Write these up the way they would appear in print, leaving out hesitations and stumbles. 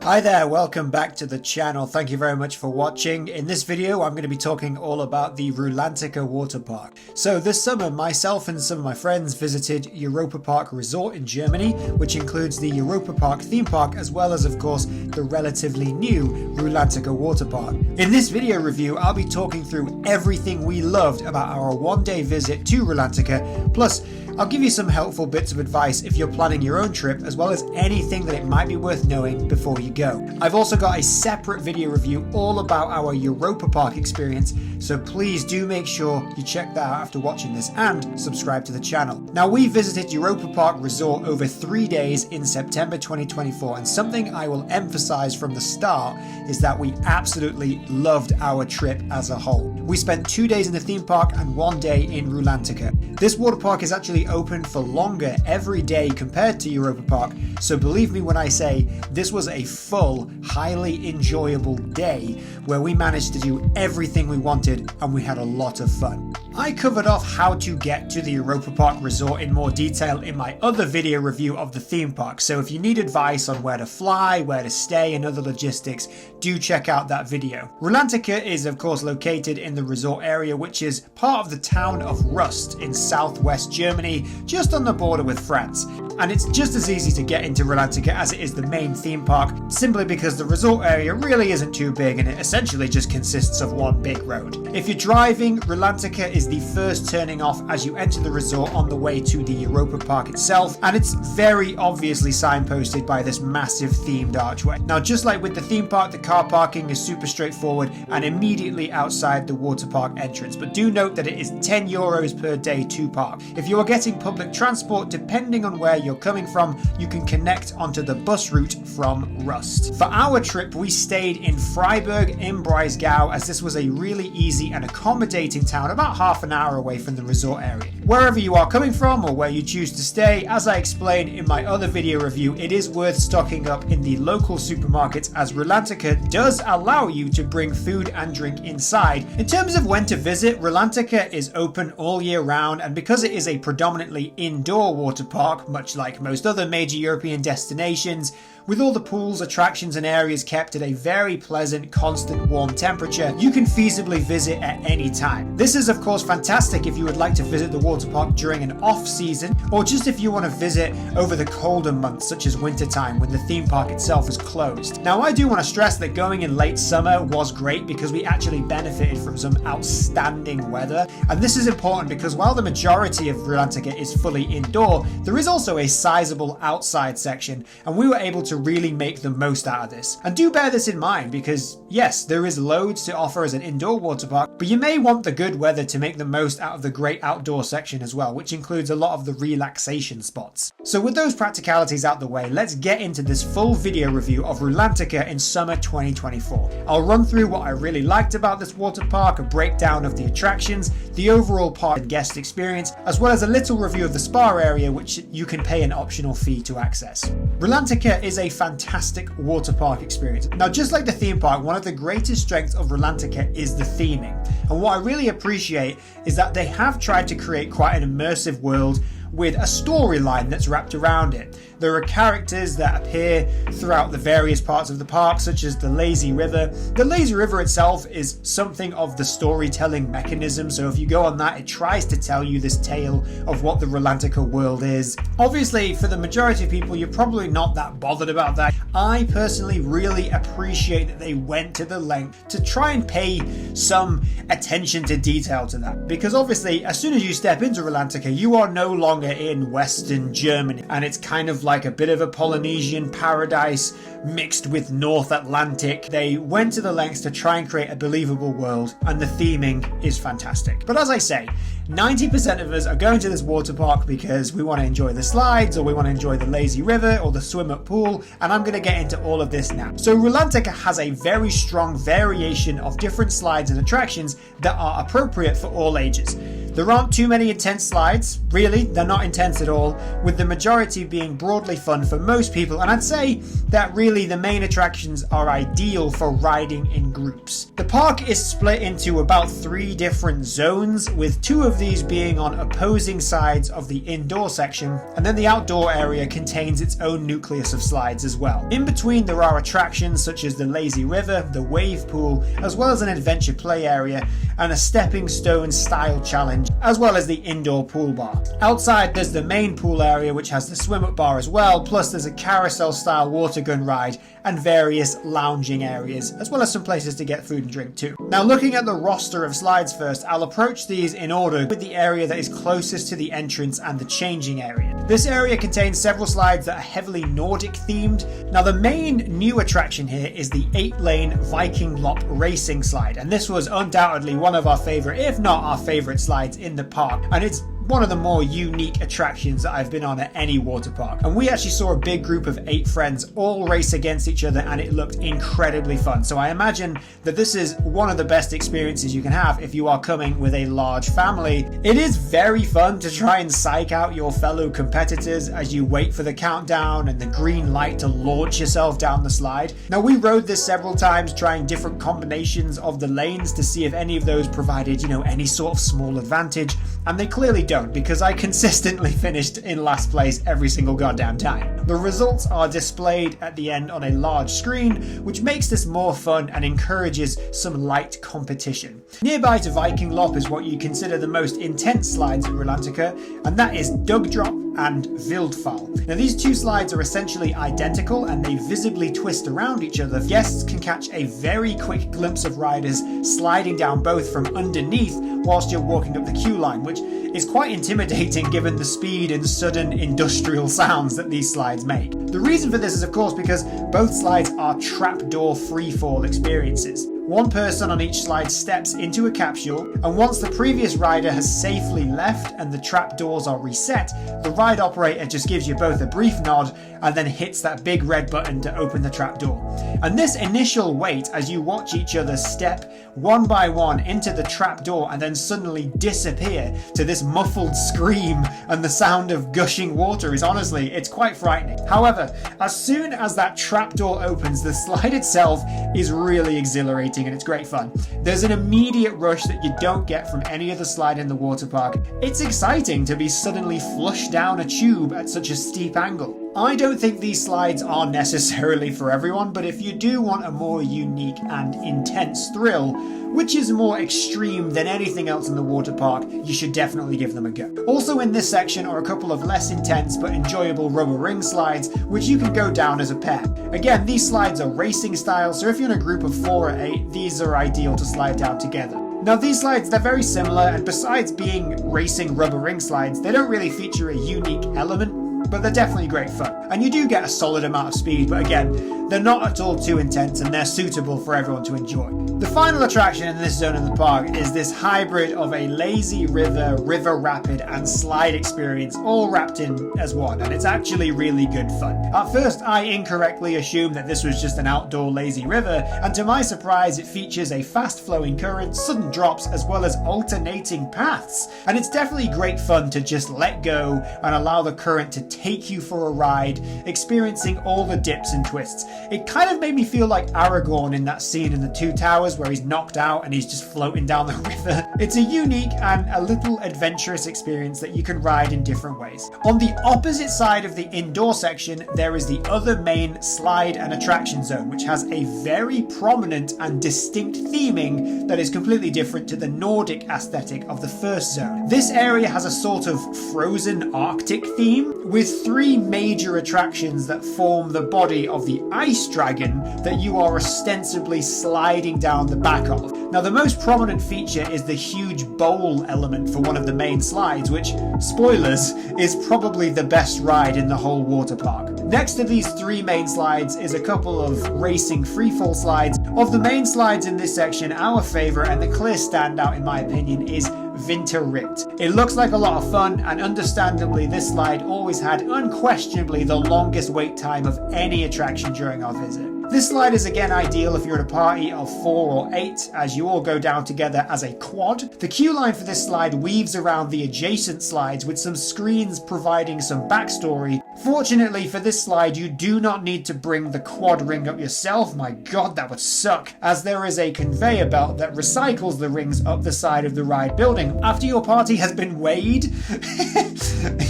Hi there, welcome back to the channel. Thank you very much for watching. In this video, I'm going to be talking all about the Rulantica water park. So this summer, myself and some of my friends visited Europa Park Resort in Germany, which includes the Europa Park theme park, as well as, of course, the relatively new Rulantica water park. In this video review, I'll be talking through everything we loved about our one-day visit to Rulantica, plus I'll give you some helpful bits of advice if you're planning your own trip, as well as anything that it might be worth knowing before you go. I've also got a separate video review all about our Europa Park experience, so please do make sure you check that out after watching this and subscribe to the channel. Now, we visited Europa Park Resort over 3 days in September 2024, and something I will emphasize from the start is that we absolutely loved our trip as a whole. We spent 2 days in the theme park and 1 day in Rulantica. This water park is actually open for longer every day compared to Europa Park, so believe me when I say this was a full, highly enjoyable day where we managed to do everything we wanted and we had a lot of fun. I covered off how to get to the Europa Park Resort in more detail in my other video review of the theme park, so if you need advice on where to fly, where to stay and other logistics, do check out that video. Rulantica is of course located in the resort area, which is part of the town of Rust in southwest Germany, just on the border with France. And it's just as easy to get into Rulantica as it is the main theme park, simply because the resort area really isn't too big and it essentially just consists of one big road. If you're driving, Rulantica is the first turning off as you enter the resort on the way to the Europa Park itself, and it's very obviously signposted by this massive themed archway. Now, just like with the theme park, the car parking is super straightforward and immediately outside the water park entrance, but do note that it is €10 per day to park. If you are getting public transport, depending on where you're coming from, you can connect onto the bus route from Rust. For our trip, we stayed in Freiburg im Breisgau, as this was a really easy and accommodating town about half an hour away from the resort area. Wherever you are coming from or where you choose to stay, as I explained in my other video review, it is worth stocking up in the local supermarkets, as Rulantica does allow you to bring food and drink inside. In terms of when to visit, Rulantica is open all year round, and because it is a predominantly indoor water park, much like most other major European destinations, with all the pools, attractions and areas kept at a very pleasant, constant warm temperature, you can feasibly visit at any time. This is of course fantastic if you would like to visit the water park during an off season, or just if you want to visit over the colder months such as winter time when the theme park itself is closed. Now, I do want to stress that going in late summer was great because we actually benefited from some outstanding weather, and this is important because while the majority of Rulantica is fully indoor, there is also a sizable outside section, and we were able to really make the most out of this. And do bear this in mind because yes, there is loads to offer as an indoor water park, but you may want the good weather to make the most out of the great outdoor section as well, which includes a lot of the relaxation spots. So with those practicalities out the way, let's get into this full video review of Rulantica in summer 2024. I'll run through what I really liked about this water park, a breakdown of the attractions, the overall park and guest experience, as well as a little review of the spa area, which you can pay an optional fee to access. Rulantica is a fantastic water park experience. Now, just like the theme park, one of the greatest strengths of Rulantica is the theming. And what I really appreciate is that they have tried to create quite an immersive world with a storyline that's wrapped around it. There are characters that appear throughout the various parts of the park, such as the lazy river. The lazy river itself is something of the storytelling mechanism, so if you go on that, it tries to tell you this tale of what the Rulantica world is. Obviously, for the majority of people, you're probably not that bothered about that. I personally really appreciate that they went to the length to try and pay some attention to detail to that, because obviously, as soon as you step into Rulantica, you are no longer in Western Germany, and it's kind of like a bit of a Polynesian paradise mixed with North Atlantic. They went to the lengths to try and create a believable world, and the theming is fantastic. But as I say, 90% of us are going to this water park because we want to enjoy the slides, or we want to enjoy the lazy river or the swim up pool, and I'm going to get into all of this now. So Rulantica has a very strong variation of different slides and attractions that are appropriate for all ages. There aren't too many intense slides, really, they're not intense at all, with the majority being broadly fun for most people, and I'd say that really the main attractions are ideal for riding in groups. The park is split into about 3 different zones, with 2 of of these being on opposing sides of the indoor section, and then the outdoor area contains its own nucleus of slides as well. In between there are attractions such as the lazy river, the wave pool, as well as an adventure play area and a stepping stone style challenge, as well as the indoor pool bar. Outside there's the main pool area which has the swim up bar as well, plus there's a carousel style water gun ride and various lounging areas, as well as some places to get food and drink too. Now looking at the roster of slides first, I'll approach these in order with the area that is closest to the entrance and the changing area. This area contains several slides that are heavily Nordic themed. Now the main new attraction here is the 8-lane Viking Lop racing slide, and this was undoubtedly one of our favourite, if not our favourite slides in the park, and it's one of the more unique attractions that I've been on at any water park. And we actually saw a big group of 8 friends all race against each other, and it looked incredibly fun. So I imagine that this is one of the best experiences you can have if you are coming with a large family. It is very fun to try and psych out your fellow competitors as you wait for the countdown and the green light to launch yourself down the slide. Now we rode this several times, trying different combinations of the lanes to see if any of those provided, any sort of small advantage, and they clearly don't, because I consistently finished in last place every single goddamn time. The results are displayed at the end on a large screen, which makes this more fun and encourages some light competition. Nearby to Viking Lop is what you consider the most intense slides at Rulantica, and that is Dugdrop and Vildfall. Now these two slides are essentially identical and they visibly twist around each other. Guests can catch a very quick glimpse of riders sliding down both from underneath whilst you're walking up the queue line, which is quite intimidating given the speed and sudden industrial sounds that these slides make. The reason for this is of course because both slides are trapdoor freefall experiences. One person on each slide steps into a capsule, and once the previous rider has safely left and the trapdoors are reset, the ride operator just gives you both a brief nod and then hits that big red button to open the trapdoor. And this initial wait as you watch each other step one by one into the trapdoor and then suddenly disappear to this muffled scream and the sound of gushing water is honestly, it's quite frightening. However, as soon as that trapdoor opens, the slide itself is really exhilarating and it's great fun. There's an immediate rush that you don't get from any other slide in the water park. It's exciting to be suddenly flushed down a tube at such a steep angle. I don't think these slides are necessarily for everyone, but if you do want a more unique and intense thrill, which is more extreme than anything else in the water park, you should definitely give them a go. Also in this section are a couple of less intense but enjoyable rubber ring slides, which you can go down as a pair. Again, these slides are racing style, so if you're in a group of 4 or 8, these are ideal to slide down together. Now these slides, they're very similar, and besides being racing rubber ring slides, they don't really feature a unique element, but they're definitely great fun. And you do get a solid amount of speed, but again, they're not at all too intense and they're suitable for everyone to enjoy. The final attraction in this zone of the park is this hybrid of a lazy river, river rapid and slide experience all wrapped in as one, and it's actually really good fun. At first I incorrectly assumed that this was just an outdoor lazy river, and to my surprise it features a fast flowing current, sudden drops as well as alternating paths, and it's definitely great fun to just let go and allow the current to take you for a ride, experiencing all the dips and twists. It kind of made me feel like Aragorn in that scene in the Two Towers where he's knocked out and he's just floating down the river. It's a unique and a little adventurous experience that you can ride in different ways. On the opposite side of the indoor section, there is the other main slide and attraction zone, which has a very prominent and distinct theming that is completely different to the Nordic aesthetic of the first zone. This area has a sort of frozen Arctic theme, with 3 major attractions that form the body of the ice dragon that you are ostensibly sliding down the back of. Now the most prominent feature is the huge bowl element for one of the main slides, which, spoilers, is probably the best ride in the whole water park. Next to these 3 main slides is a couple of racing freefall slides. Of the main slides in this section, our favourite and the clear standout in my opinion is Vinterritt. It looks like a lot of fun, and understandably this slide always had unquestionably the longest wait time of any attraction during our visit. This slide is again ideal if you're at a party of 4 or 8, as you all go down together as a quad. The queue line for this slide weaves around the adjacent slides with some screens providing some backstory. Fortunately for this slide, you do not need to bring the quad ring up yourself. My god, that would suck, as there is a conveyor belt that recycles the rings up the side of the ride building. After your party has been weighed,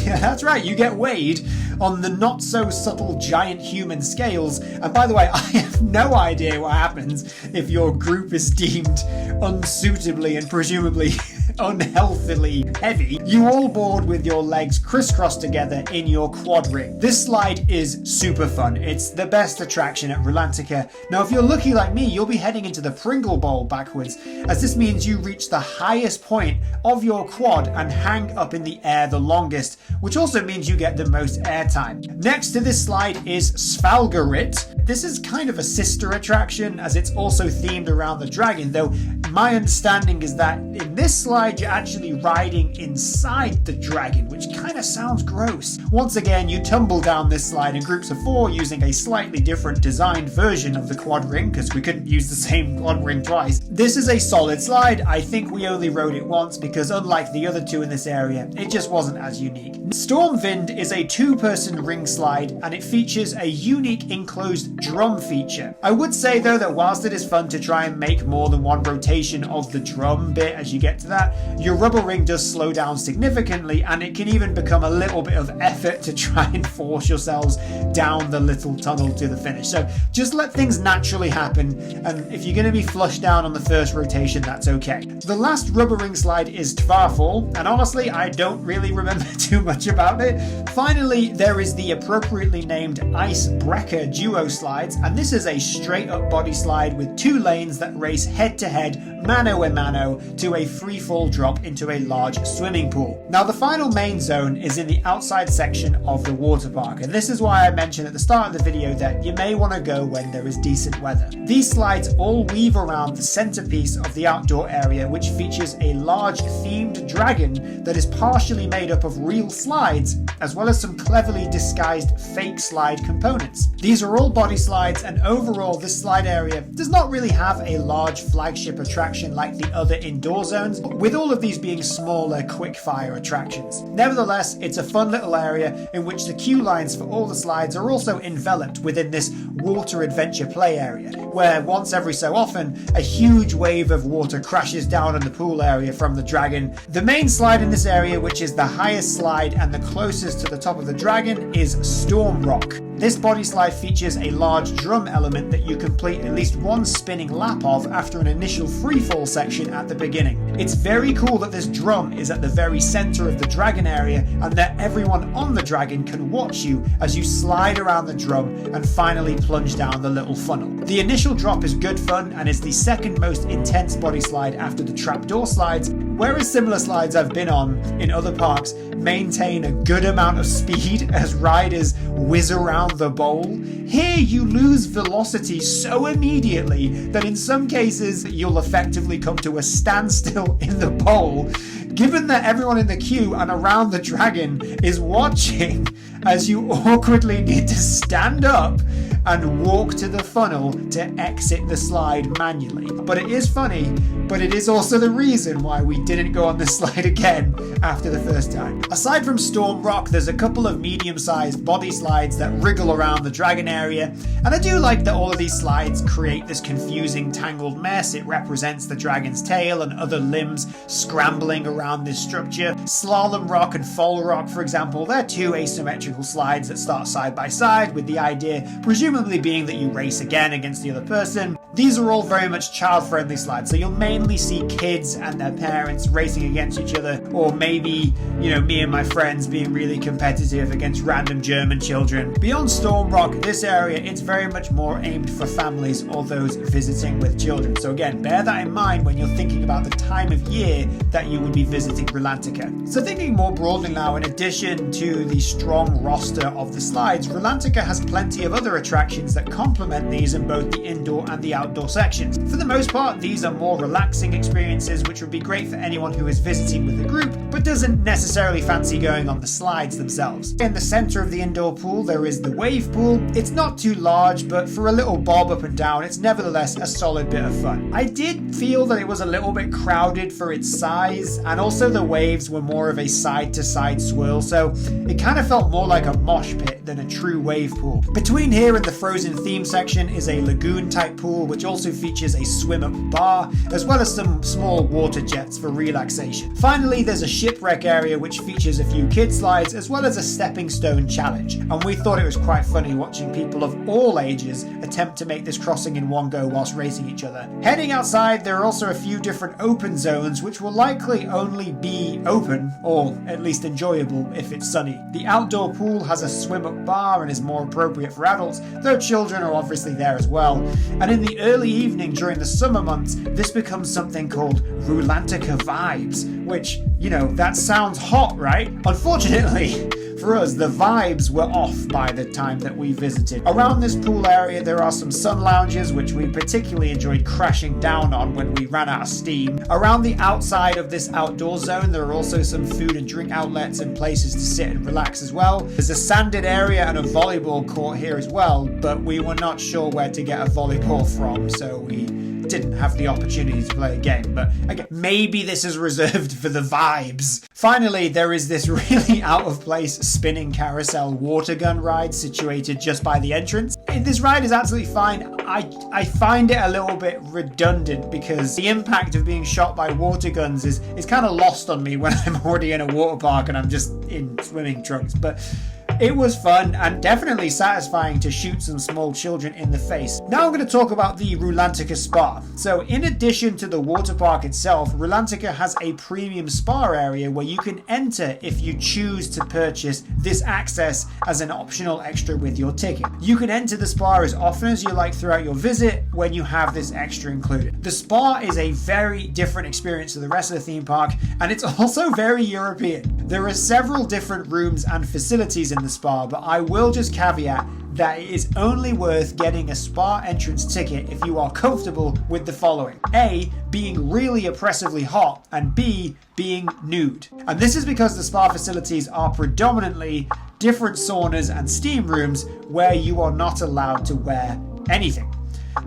yeah, that's right, you get weighed on the not so subtle giant human scales. And by the way, I have no idea what happens if your group is deemed unsuitably and presumably unhealthily heavy. You all board with your legs crisscrossed together in your quad ring. This slide is super fun. It's the best attraction at Rulantica. Now, if you're lucky like me, you'll be heading into the Pringle Bowl backwards, as this means you reach the highest point of your quad and hang up in the air the longest, which also means you get the most airtime. Next to this slide is Svalgarit. This is kind of a sister attraction, as it's also themed around the dragon, though my understanding is that in this slide you're actually riding inside the dragon, which kind of sounds gross. Once again, you tumble down this slide in groups of 4 using a slightly different designed version of the quad ring, because we couldn't use the same quad ring twice. This is a solid slide. I think we only rode it once because unlike the other 2 in this area, it just wasn't as unique. Stormwind is a 2-person ring slide, and it features a unique enclosed drum feature. I would say though that whilst it is fun to try and make more than one rotation of the drum bit as you get to that, your rubber ring does slow down significantly, and it can even become a little bit of effort to try and force yourselves down the little tunnel to the finish. So just let things naturally happen, and if you're going to be flushed down on the first rotation, that's okay. The last rubber ring slide is Tvarfall, and honestly I don't really remember too much about it. Finally, there is the appropriately named Icebreaker duo slides, and this is a straight up body slide with 2 lanes that race head to head, mano a mano, to a free fall drop into a large swimming pool. Now, the final main zone is in the outside section of the water park, and this is why I mentioned at the start of the video that you may want to go when there is decent weather. These slides all weave around the centerpiece of the outdoor area, which features a large themed dragon that is partially made up of real slides, as well as some cleverly disguised fake slide components. These are all body slides, and overall this slide area does not really have a large flagship attraction like the other indoor zones, with all of these being smaller quick fire attractions. Nevertheless, it's a fun little area in which the queue lines for all the slides are also enveloped within this water adventure play area, where once every so often a huge wave of water crashes down in the pool area from the dragon. The main slide in this area, which is the highest slide and the closest to the top of the dragon, is Storm Rock. This body slide features a large drum element that you complete at least one spinning lap of after an initial freefall section at the beginning. It's very cool that this drum is at the very center of the dragon area, and that everyone on the dragon can watch you as you slide around the drum and finally plunge down the little funnel. The initial drop is good fun and is the second most intense body slide after the trapdoor slides, whereas similar slides I've been on in other parks maintain a good amount of speed as riders whiz around the bowl. Here you lose velocity so immediately that in some cases you'll effectively come to a standstill in the bowl, given that everyone in the queue and around the dragon is watching as you awkwardly need to stand up and walk to the funnel to exit the slide manually. But it is funny, but it is also the reason why we didn't go on this slide again after the first time. Aside from Storm Rock, there's a couple of medium-sized body slides that wriggle around the dragon area, and I do like that all of these slides create this confusing tangled mess. It represents the dragon's tail and other limbs scrambling around this structure. Slalom Rock and Fall Rock, for example, they're 2 asymmetrical slides that start side by side, with the idea presumably being that you race again against the other person. These are all very much child-friendly slides, so you'll mainly see kids and their parents racing against each other, or maybe, me and my friends being really competitive against random German children. Beyond Storm Rock, this area, it's very much more aimed for families or those visiting with children. So again, bear that in mind when you're thinking about the time of year that you would be visiting Rulantica. So thinking more broadly now, in addition to the strong roster of the slides, Rulantica has plenty of other attractions that complement these in both the indoor and the outdoor outdoor sections. For the most part, these are more relaxing experiences which would be great for anyone who is visiting with a group but doesn't necessarily fancy going on the slides themselves. In the center of the indoor pool there is the wave pool. It's not too large, but for a little bob up and down it's nevertheless a solid bit of fun. I did feel that it was a little bit crowded for its size, and also the waves were more of a side to side swirl, so it kind of felt more like a mosh pit than a true wave pool. Between here and the Frozen theme section is a lagoon type pool which also features a swim up bar as well as some small water jets for relaxation. Finally, there's a shipwreck area which features a few kid slides as well as a stepping stone challenge, and we thought it was quite funny watching people of all ages attempt to make this crossing in one go whilst racing each other. Heading outside, there are also a few different open zones which will likely only be open, or at least enjoyable, if it's sunny. The outdoor pool has a swim up bar and is more appropriate for adults, though children are obviously there as well. And in the early evening during the summer months, this becomes something called Rulantica vibes, which, you know, that sounds hot, right? Unfortunately, for us, the vibes were off by the time that we visited. Around this pool area, there are some sun lounges, which we particularly enjoyed crashing down on when we ran out of steam. Around the outside of this outdoor zone, there are also some food and drink outlets and places to sit and relax as well. There's a sanded area and a volleyball court here as well, but we were not sure where to get a volleyball from, so we didn't have the opportunity to play a game. But again, maybe this is reserved for the vibes. Finally, there is this really out of place spinning carousel water gun ride situated just by the entrance. This ride is absolutely fine. I find it a little bit redundant because the impact of being shot by water guns is kind of lost on me when I'm already in a water park and I'm just in swimming trunks. But it was fun and definitely satisfying to shoot some small children in the face. Now I'm going to talk about the Rulantica Spa. So in addition to the water park itself, Rulantica has a premium spa area where you can enter if you choose to purchase this access as an optional extra with your ticket. You can enter the spa as often as you like throughout your visit when you have this extra included. The spa is a very different experience to the rest of the theme park, and it's also very European. There are several different rooms and facilities in the spa, but I will just caveat that it is only worth getting a spa entrance ticket if you are comfortable with the following: A, being really oppressively hot, and B, being nude. And this is because the spa facilities are predominantly different saunas and steam rooms where you are not allowed to wear anything.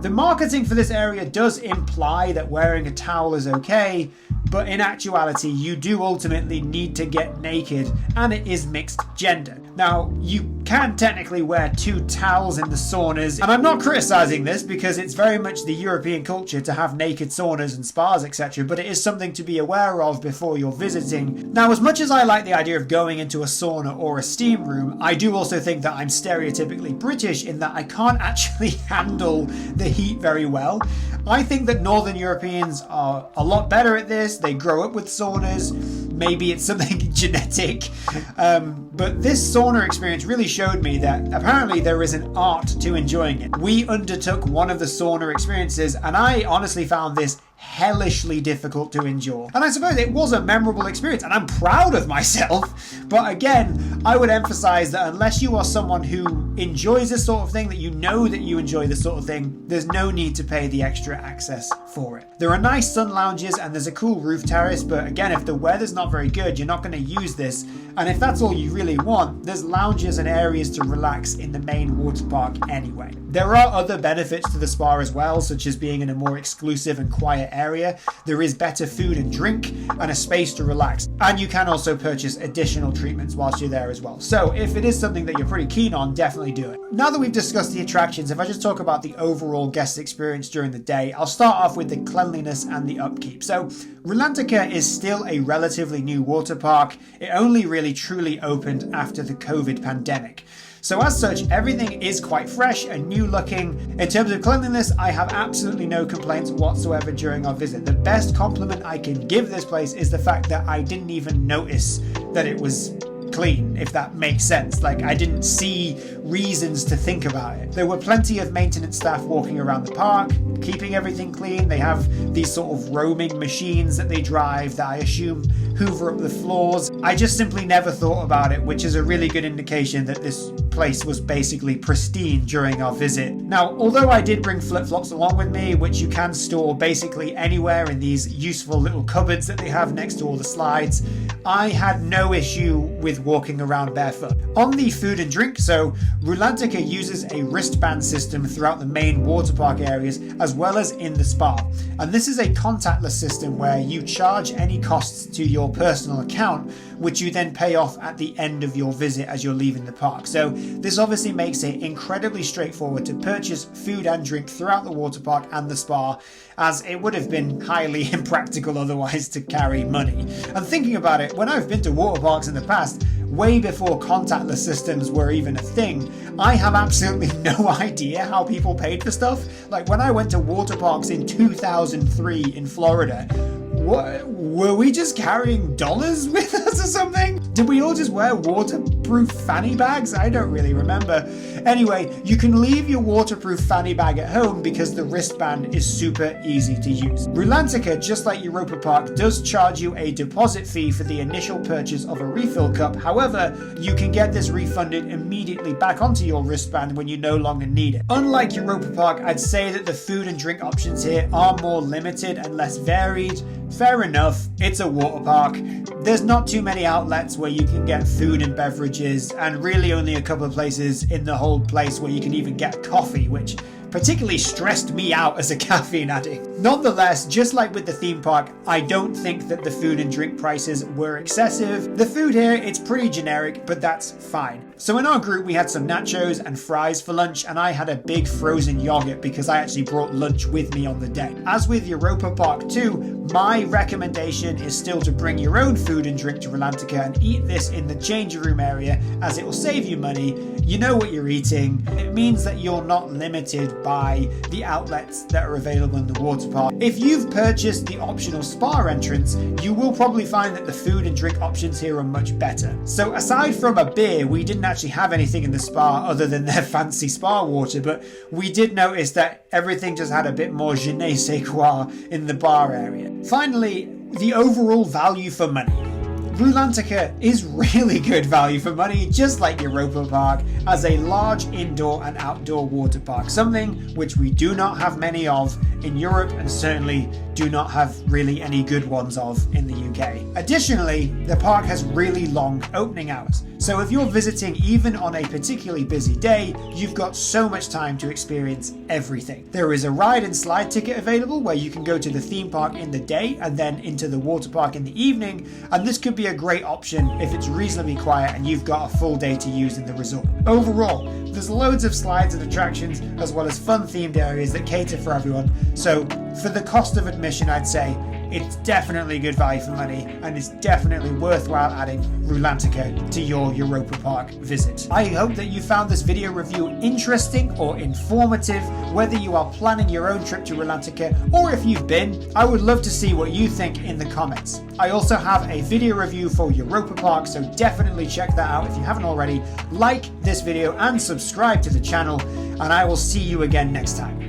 The marketing for this area does imply that wearing a towel is okay, but in actuality you do ultimately need to get naked, and it is mixed gender. Now, you can technically wear two towels in the saunas, and I'm not criticizing this because it's very much the European culture to have naked saunas and spas, etc., but it is something to be aware of before you're visiting. Now, as much as I like the idea of going into a sauna or a steam room, I do also think that I'm stereotypically British in that I can't actually handle the heat very well. I think that Northern Europeans are a lot better at this. They grow up with saunas. Maybe it's something genetic. But this sauna experience really showed me that apparently there is an art to enjoying it. We undertook one of the sauna experiences, and I honestly found this hellishly difficult to endure. And I suppose it was a memorable experience, and I'm proud of myself. But again, I would emphasize that unless you are someone who enjoys this sort of thing, that you know that you enjoy this sort of thing, there's no need to pay the extra access for it. There are nice sun lounges and there's a cool roof terrace, but again, if the weather's not very good, you're not going to use this. And if that's all you really want, there's lounges and areas to relax in the main water park anyway. There are other benefits to the spa as well, such as being in a more exclusive and quiet area. There is better food and drink and a space to relax. And you can also purchase additional treatments whilst you're there as well. So if it is something that you're pretty keen on, definitely do it. Now that we've discussed the attractions, if I just talk about the overall guest experience during the day, I'll start off with the cleanliness and the upkeep. So Rulantica is still a relatively new water park. It only really truly opened after the COVID pandemic. So as such, everything is quite fresh and new looking. In terms of cleanliness, I have absolutely no complaints whatsoever during our visit. The best compliment I can give this place is the fact that I didn't even notice that it was clean, if that makes sense. Like, I didn't see reasons to think about it. There were plenty of maintenance staff walking around the park, keeping everything clean. They have these sort of roaming machines that they drive that I assume hoover up the floors. I just simply never thought about it, which is a really good indication that this place was basically pristine during our visit. Now, although I did bring flip-flops along with me, which you can store basically anywhere in these useful little cupboards that they have next to all the slides, I had no issue with walking around barefoot. On the food and drink, so Rulantica uses a wristband system throughout the main water park areas as well as in the spa. And this is a contactless system where you charge any costs to your personal account, which you then pay off at the end of your visit as you're leaving the park. So this obviously makes it incredibly straightforward to purchase food and drink throughout the water park and the spa, as it would have been highly impractical otherwise to carry money. And thinking about it, when I've been to water parks in the past, way before contactless systems were even a thing, I have absolutely no idea how people paid for stuff. Like when I went to water parks in 2003 in Florida, were we just carrying dollars with us or something? Did we all just wear waterproof fanny bags? I don't really remember. Anyway, you can leave your waterproof fanny bag at home because the wristband is super easy to use. Rulantica, just like Europa Park, does charge you a deposit fee for the initial purchase of a refill cup. However, you can get this refunded immediately back onto your wristband when you no longer need it. Unlike Europa Park, I'd say that the food and drink options here are more limited and less varied. Fair enough, it's a water park. There's not too many outlets where you can get food and beverages, and really only a couple of places in the whole place where you can even get coffee, which particularly stressed me out as a caffeine addict. Nonetheless, just like with the theme park, I don't think that the food and drink prices were excessive. The food here, it's pretty generic, but that's fine. So in our group, we had some nachos and fries for lunch, and I had a big frozen yogurt because I actually brought lunch with me on the day. As with Europa Park 2, my recommendation is still to bring your own food and drink to Rulantica and eat this in the changing room area, as it will save you money. You know what you're eating. It means that you're not limited by the outlets that are available in the water park. If you've purchased the optional spa entrance, you will probably find that the food and drink options here are much better. So aside from a beer, we didn't actually have anything in the spa other than their fancy spa water, but we did notice that everything just had a bit more je ne sais quoi in the bar area. Finally, the overall value for money. Rulantica is really good value for money, just like Europa Park, as a large indoor and outdoor water park, something which we do not have many of in Europe and certainly do not have really any good ones of in the UK. Additionally, the park has really long opening hours, so if you're visiting even on a particularly busy day, you've got so much time to experience everything. There is a ride and slide ticket available where you can go to the theme park in the day and then into the water park in the evening, and this could be a great option if it's reasonably quiet and you've got a full day to use in the resort. Overall, there's loads of slides and attractions as well as fun themed areas that cater for everyone, so for the cost of admission, I'd say it's definitely good value for money, and it's definitely worthwhile adding Rulantica to your Europa Park visit. I hope that you found this video review interesting or informative, whether you are planning your own trip to Rulantica or if you've been. I would love to see what you think in the comments. I also have a video review for Europa Park, so definitely check that out if you haven't already. Like this video and subscribe to the channel, and I will see you again next time.